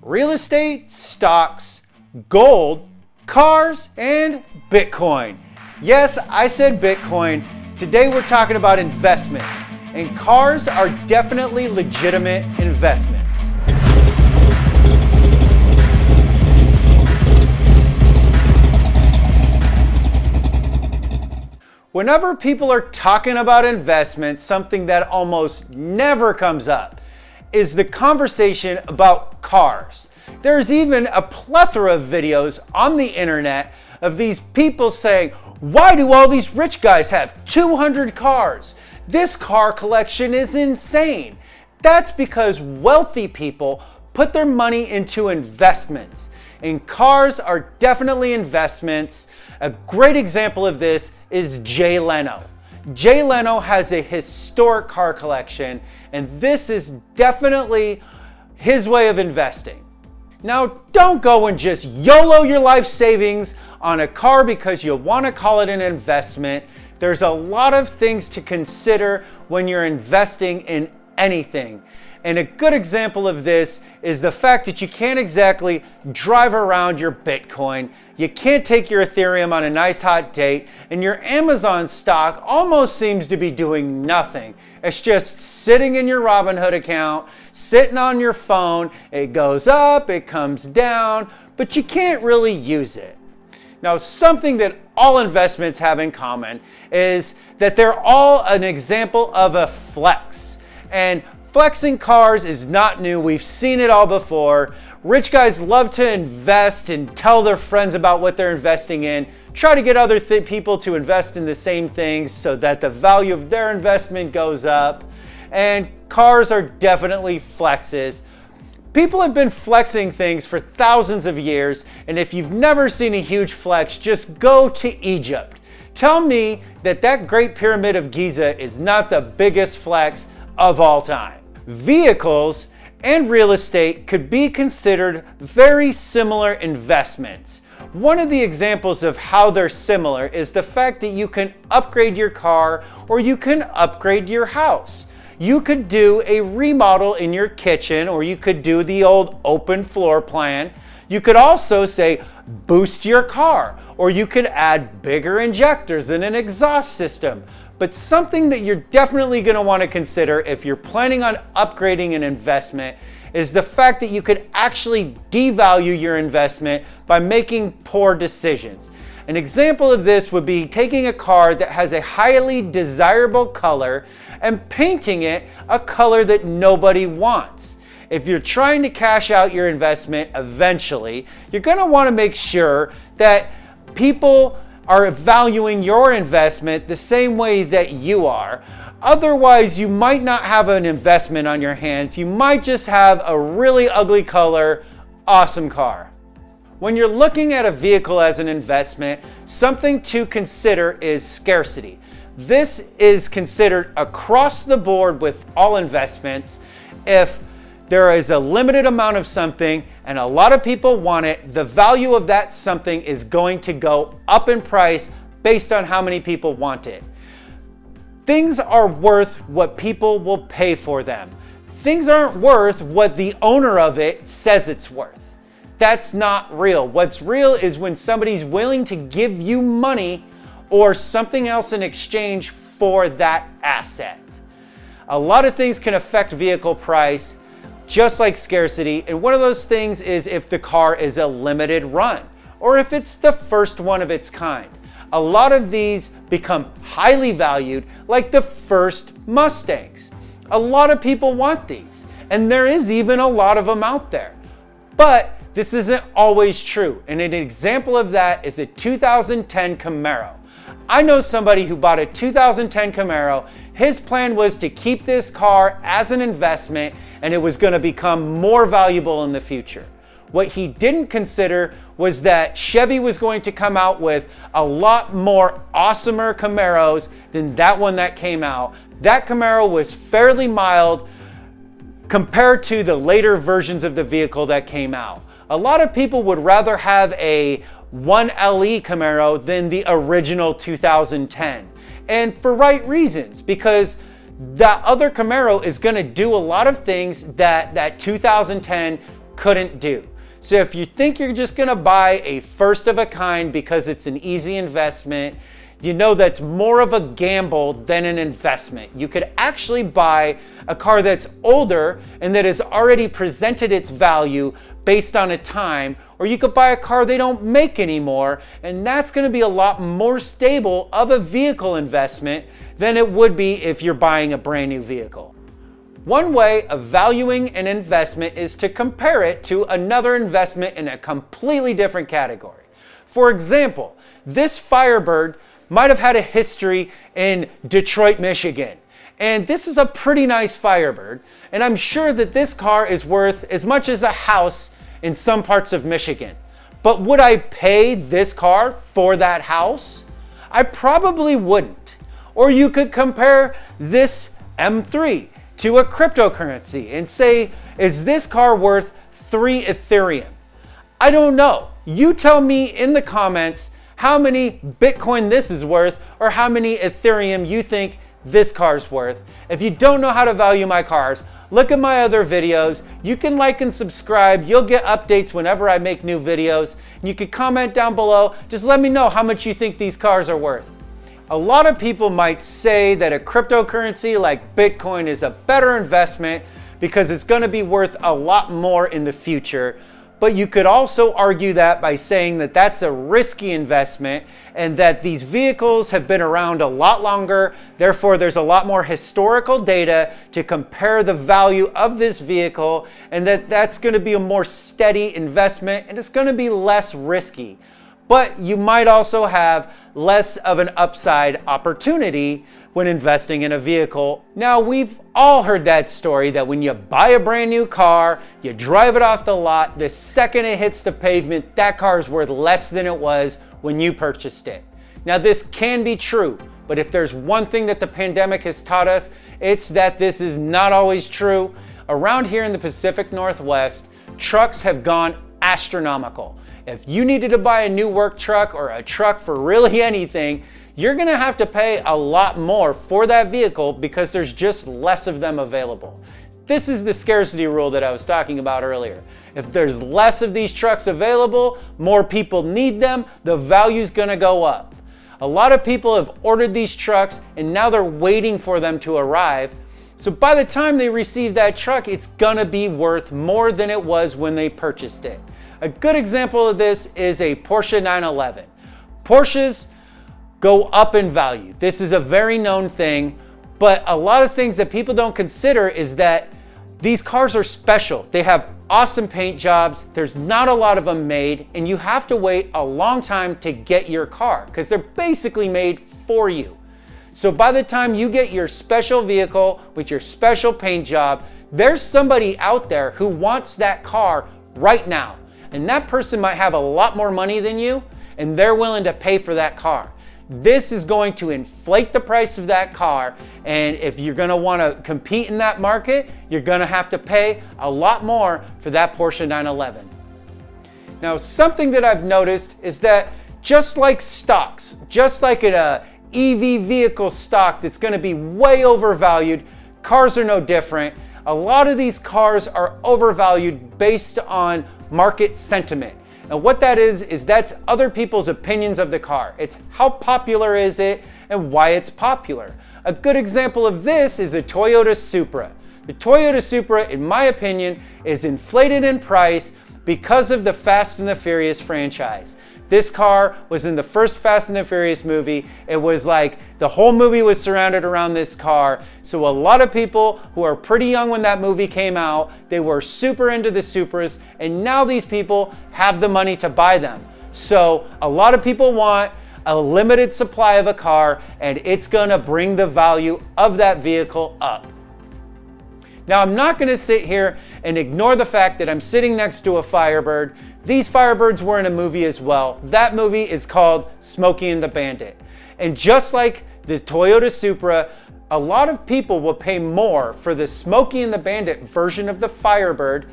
real estate, stocks, gold, cars, and Bitcoin. Yes, I said Bitcoin. Today we're talking about investments, and cars are definitely legitimate investments. Whenever people are talking about investments, something that almost never comes up is the conversation about cars. There's even a plethora of videos on the internet of these people saying, why do all these rich guys have 200 cars? This car collection is insane. That's because wealthy people put their money into investments. And cars are definitely investments. A great example of this is Jay Leno. Jay Leno has a historic car collection, and this is definitely his way of investing. Now, don't go and just YOLO your life savings on a car because you want to call it an investment. There's a lot of things to consider when you're investing in anything. And a good example of this is the fact that you can't exactly drive around your Bitcoin. You can't take your Ethereum on a nice hot date, and your Amazon stock almost seems to be doing nothing. It's just sitting in your Robinhood account, sitting on your phone. It goes up, it comes down, but you can't really use it. Now, something that all investments have in common is that they're all an example of a flex. And flexing cars is not new. We've seen it all before. Rich guys love to invest and tell their friends about what they're investing in, try to get other people to invest in the same things so that the value of their investment goes up. And cars are definitely flexes. People have been flexing things for thousands of years, and if you've never seen a huge flex, just go to Egypt. Tell me that that Great Pyramid of Giza is not the biggest flex of all time. Vehicles and real estate could be considered very similar investments. One of the examples of how they're similar is the fact that you can upgrade your car or you can upgrade your house. You could do a remodel in your kitchen, or you could do the old open floor plan. You could also say boost your car, or you could add bigger injectors and an exhaust system. But something that you're definitely going to want to consider if you're planning on upgrading an investment is the fact that you could actually devalue your investment by making poor decisions. An example of this would be taking a car that has a highly desirable color and painting it a color that nobody wants. If you're trying to cash out your investment eventually, you're going to want to make sure that people are valuing your investment the same way that you are. Otherwise, you might not have an investment on your hands. You might just have a really ugly color, awesome car. When you're looking at a vehicle as an investment, something to consider is scarcity. This is considered across the board with all investments. If there is a limited amount of something and a lot of people want it, the value of that something is going to go up in price based on how many people want it. Things are worth what people will pay for them. Things aren't worth what the owner of it says it's worth. That's not real. What's real is when somebody's willing to give you money or something else in exchange for that asset. A lot of things can affect vehicle price, just like scarcity, and one of those things is if the car is a limited run or if it's the first one of its kind. A lot of these become highly valued, like the first Mustangs. A lot of people want these, and there is even a lot of them out there. But this isn't always true, and an example of that is a 2010 Camaro. I know somebody who bought a 2010 Camaro. His plan was to keep this car as an investment, and it was going to become more valuable in the future. What he didn't consider was that Chevy was going to come out with a lot more awesomer Camaros than that one that came out. That Camaro was fairly mild compared to the later versions of the vehicle that came out. A lot of people would rather have a 1LE Camaro than the original 2010. And for right reasons, because that other Camaro is going to do a lot of things that 2010 couldn't do. So if you think you're just gonna buy a first of a kind because it's an easy investment, you know that's more of a gamble than an investment. You could actually buy a car that's older and that has already presented its value based on a time, or you could buy a car they don't make anymore, and that's going to be a lot more stable of a vehicle investment than it would be if you're buying a brand new vehicle. One way of valuing an investment is to compare it to another investment in a completely different category. For example, this Firebird might have had a history in Detroit, Michigan. And this is a pretty nice Firebird, and I'm sure that this car is worth as much as a house in some parts of Michigan. But would I pay this car for that house? I probably wouldn't. Or you could compare this M3 to a cryptocurrency and say, is this car worth 3 Ethereum? I don't know. You tell me in the comments how many Bitcoin this is worth or how many Ethereum you think this car's worth. If you don't know how to value my cars, look at my other videos. You can like and subscribe. You'll get updates whenever I make new videos. And you can comment down below. Just let me know how much you think these cars are worth. A lot of people might say that a cryptocurrency like Bitcoin is a better investment because it's going to be worth a lot more in the future. But you could also argue that by saying that that's a risky investment and that these vehicles have been around a lot longer. Therefore, there's a lot more historical data to compare the value of this vehicle, and that's going to be a more steady investment and it's going to be less risky. But you might also have less of an upside opportunity when investing in a vehicle. Now, we've all heard that story that when you buy a brand new car, you drive it off the lot, the second it hits the pavement, that car is worth less than it was when you purchased it. Now, this can be true, but if there's one thing that the pandemic has taught us, it's that this is not always true. Around here in the Pacific Northwest, trucks have gone astronomical. If you needed to buy a new work truck or a truck for really anything, you're going to have to pay a lot more for that vehicle because there's just less of them available. This is the scarcity rule that I was talking about earlier. If there's less of these trucks available, more people need them, the value's going to go up. A lot of people have ordered these trucks and now they're waiting for them to arrive. So by the time they receive that truck, it's going to be worth more than it was when they purchased it. A good example of this is a Porsche 911. Porsches go up in value. This is a very known thing, but a lot of things that people don't consider is that these cars are special. They have awesome paint jobs. There's not a lot of them made, and you have to wait a long time to get your car because they're basically made for you. So by the time you get your special vehicle with your special paint job, there's somebody out there who wants that car right now. And that person might have a lot more money than you, and they're willing to pay for that car. This is going to inflate the price of that car, and if you're going to want to compete in that market, you're going to have to pay a lot more for that Porsche 911. Now, something that I've noticed is that just like stocks, just like an EV vehicle stock that's going to be way overvalued, cars are no different. A lot of these cars are overvalued based on market sentiment. And what that is that's other people's opinions of the car. It's how popular is it and why it's popular. A good example of this is a Toyota Supra. The Toyota Supra, in my opinion, is inflated in price because of the Fast and the Furious franchise. This car was in the first Fast and the Furious movie. It was like the whole movie was surrounded around this car. So a lot of people who are pretty young when that movie came out, they were super into the Supras, and now these people have the money to buy them. So a lot of people want a limited supply of a car, and it's gonna bring the value of that vehicle up. Now, I'm not going to sit here and ignore the fact that I'm sitting next to a Firebird. These Firebirds were in a movie as well. That movie is called Smokey and the Bandit. And just like the Toyota Supra, a lot of people will pay more for the Smokey and the Bandit version of the Firebird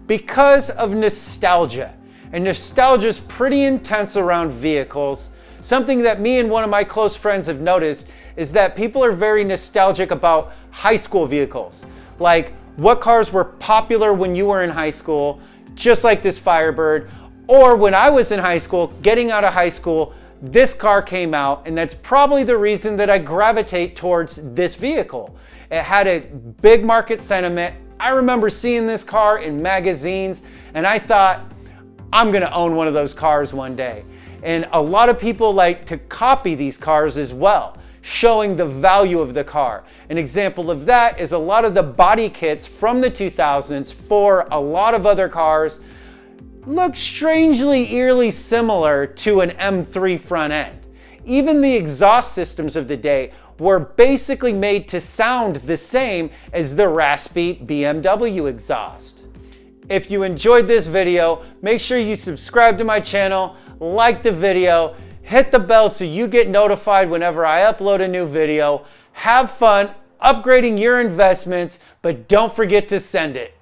because of nostalgia. And nostalgia is pretty intense around vehicles. Something that me and one of my close friends have noticed is that people are very nostalgic about high school vehicles. Like what cars were popular when you were in high school, just like this Firebird. Or when I was in high school, getting out of high school, this car came out, and that's probably the reason that I gravitate towards this vehicle. It had a big market sentiment. I remember seeing this car in magazines, and I thought, I'm gonna own one of those cars one day. And a lot of people like to copy these cars as well, showing the value of the car. An example of that is a lot of the body kits from the 2000s for a lot of other cars look strangely eerily similar to an M3 front end. Even the exhaust systems of the day were basically made to sound the same as the raspy BMW exhaust. If you enjoyed this video, make sure you subscribe to my channel, like the video, hit the bell so you get notified whenever I upload a new video. Have fun upgrading your investments, but don't forget to send it.